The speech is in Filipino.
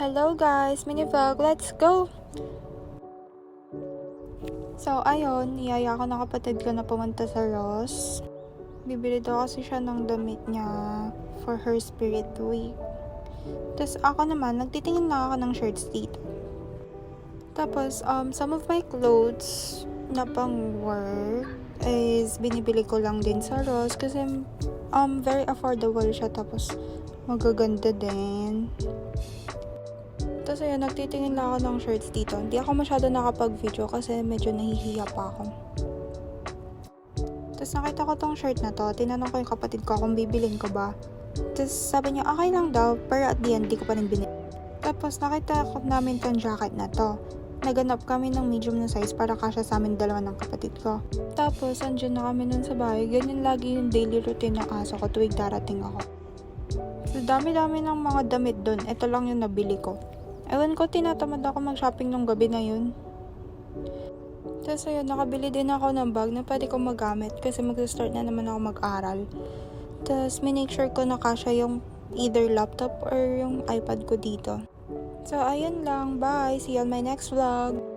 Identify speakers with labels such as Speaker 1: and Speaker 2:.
Speaker 1: Hello guys, mini vlog, let's go! So ayun, niyaya ko ng kapatid ko na pumunta sa Ross. Bibili daw kasi siya ng damit niya for her spirit week. Tapos ako naman, nagtitingin na ako ng shirts dito. Tapos some of my clothes na pang work is binibili ko lang din sa Ross kasi very affordable siya, tapos magaganda din. Tapos ayun, nagtitingin lang ako ng shirts dito. Hindi ako masyado nakapag-video kasi medyo nahihiya pa ako. Tapos nakita ko tong shirt na to. Tinanong ko yung kapatid ko kung bibilin ko ba. Tapos sabi niya okay lang daw, pero at the end di ko pa rin binili. Tapos nakita ko namin tong jacket na to. Naganap kami ng medium na size para kasya sa amin dalawa ng kapatid ko. Tapos andyan na kami nun sa bahay. Ganyan lagi yung daily routine ng aso ko tuwing darating ako. So dami-dami ng mga damit dun. Ito lang yung nabili ko. Ewan ko, tinatamad ako mag-shopping nung gabi na yun. Tapos ayun, nakabili din ako ng bag na pwede kong magamit kasi mag-start na naman ako mag-aral. Tapos minake sure ko na kasya yung either laptop or yung iPad ko dito. So ayun lang, bye! See you on my next vlog!